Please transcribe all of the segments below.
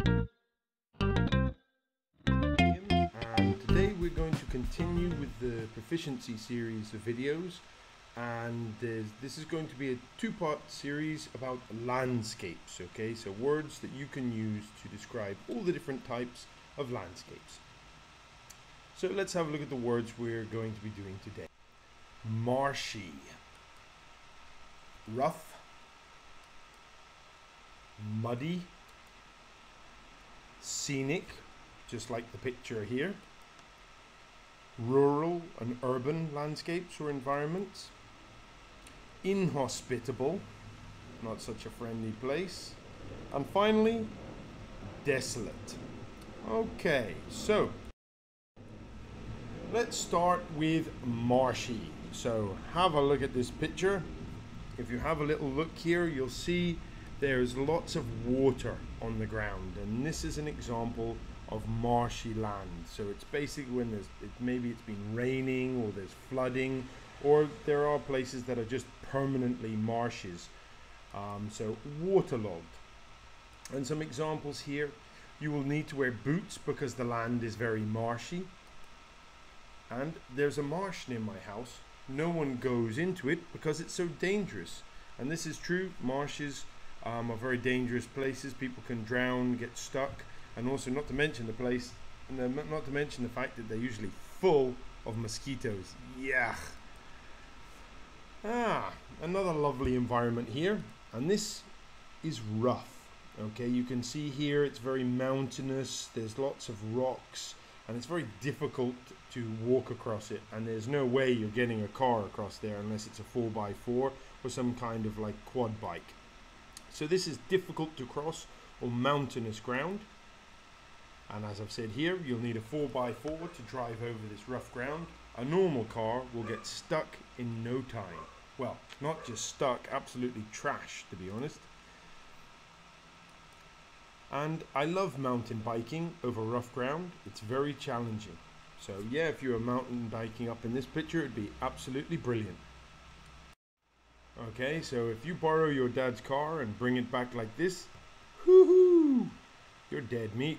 And today we're going to continue with the proficiency series of videos, and this is going to be a two-part series about landscapes. Okay, so words that you can use to describe all the different types of landscapes. So let's have a look at the words we're going to be doing today. Marshy, rough, muddy, scenic, just like the picture here, rural and urban landscapes or environments, inhospitable, not such a friendly place, and finally, desolate. Okay, so let's start with marshy. So have a look at this picture. If you have a little look here, you'll see there's lots of water on the ground, and this is an example of marshy land. So it's basically when maybe it's been raining, or there's flooding, or there are places that are just permanently marshes, so waterlogged. And some examples here: you will need to wear boots because the land is very marshy. And there's a marsh near my house. No one goes into it because it's so dangerous. And this is true. Marshes are very dangerous places. People can drown, get stuck, and also not to mention the fact that they're usually full of mosquitoes. Yuck. Another lovely environment here, and this is rough. Okay, you can see here it's very mountainous. There's lots of rocks, and it's very difficult to walk across it, and there's no way you're getting a car across there unless it's a 4x4 or some kind of like quad bike. So this is difficult to cross on mountainous ground, and as I've said here, you'll need a 4x4 to drive over this rough ground. A normal car will get stuck in no time. Well, not just stuck, absolutely trashed, to be honest. And I love mountain biking over rough ground. It's very challenging. So yeah, if you were mountain biking up in this picture, it'd be absolutely brilliant. Okay, so if you borrow your dad's car and bring it back like this, whoo-hoo, you're dead meat.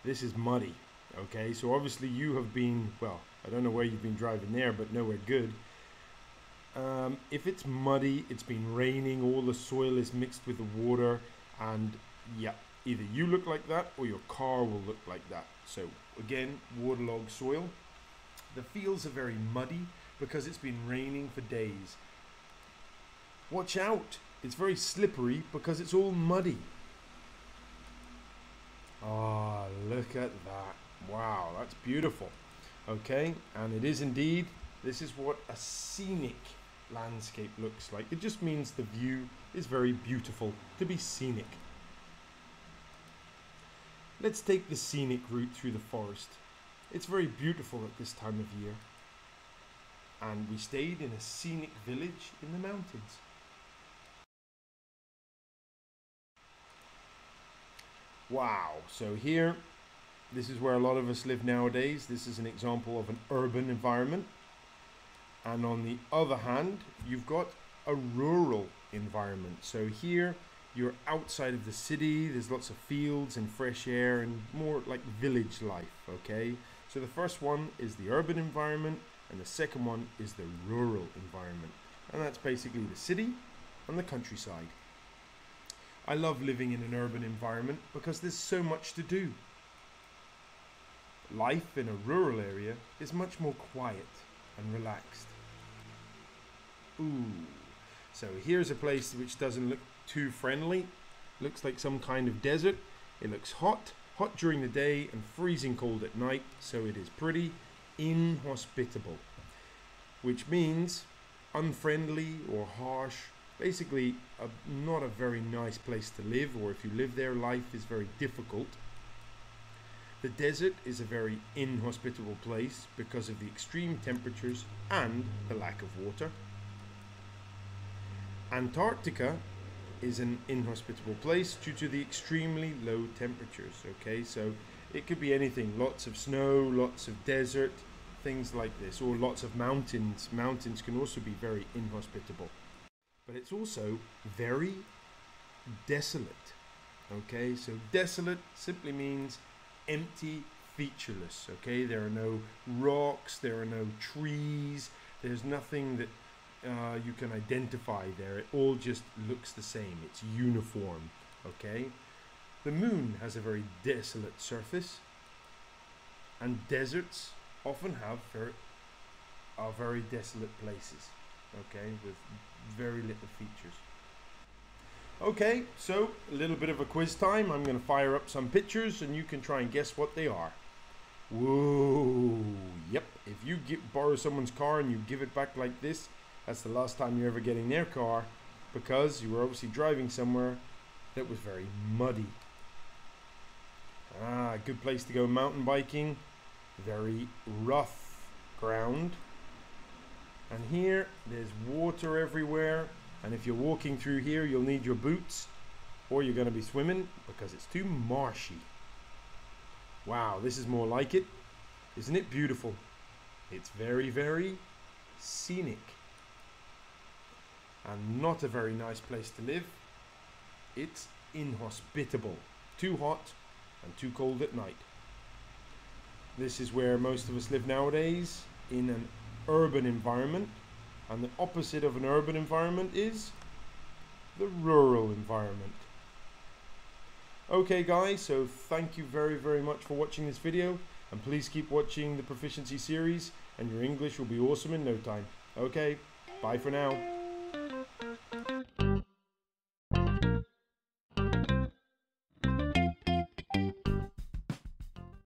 This is muddy. Okay, so obviously you have been, well, I don't know where you've been driving there, but nowhere good. If it's muddy, it's been raining, all the soil is mixed with the water, and yeah, either you look like that or your car will look like that. So again, waterlogged soil. The fields are very muddy because it's been raining for days. Watch out, it's very slippery because it's all muddy. Ah, look at that. Wow, that's beautiful. Okay, and it is indeed, this is what a scenic landscape looks like. It just means the view is very beautiful, to be scenic. Let's take the scenic route through the forest. It's very beautiful at this time of year. And we stayed in a scenic village in the mountains. Wow, so here, this is where a lot of us live nowadays. This is an example of an urban environment. And on the other hand, you've got a rural environment. So here, you're outside of the city, there's lots of fields and fresh air and more like village life, okay? So the first one is the urban environment, and the second one is the rural environment. And that's basically the city and the countryside. I love living in an urban environment because there's so much to do. Life in a rural area is much more quiet and relaxed. Ooh, so here's a place which doesn't look too friendly. Looks like some kind of desert. It looks hot during the day and freezing cold at night, so it is pretty inhospitable, which means unfriendly or harsh. Basically not a very nice place to live, or if you live there, life is very difficult. The desert is a very inhospitable place because of the extreme temperatures and the lack of water. Antarctica is an inhospitable place due to the extremely low temperatures. Okay, so it could be anything, lots of snow, lots of desert, things like this, or lots of mountains. Mountains can also be very inhospitable, but it's also very desolate. Okay, so desolate simply means empty, featureless. Okay, there are no rocks, there are no trees, there's nothing that you can identify there. It all just looks the same, it's uniform. Okay, the moon has a very desolate surface, and deserts often have very desolate places. Okay, with very little features. Okay, so a little bit of a quiz time. I'm going to fire up some pictures and you can try and guess what they are. Whoa, yep. If you borrow someone's car and you give it back like this, that's the last time you're ever getting their car, because you were obviously driving somewhere that was very muddy. Ah, good place to go mountain biking. Very rough ground. And here, there's water everywhere. And if you're walking through here, you'll need your boots, or you're going to be swimming because it's too marshy. Wow, this is more like it. Isn't it beautiful? It's very, very scenic. And not a very nice place to live. It's inhospitable. Too hot and too cold at night. This is where most of us live nowadays, in an urban environment. And the opposite of an urban environment is the rural environment. Okay guys, so thank you very, very much for watching this video. And please keep watching the proficiency series and your English will be awesome in no time. Okay, bye for now.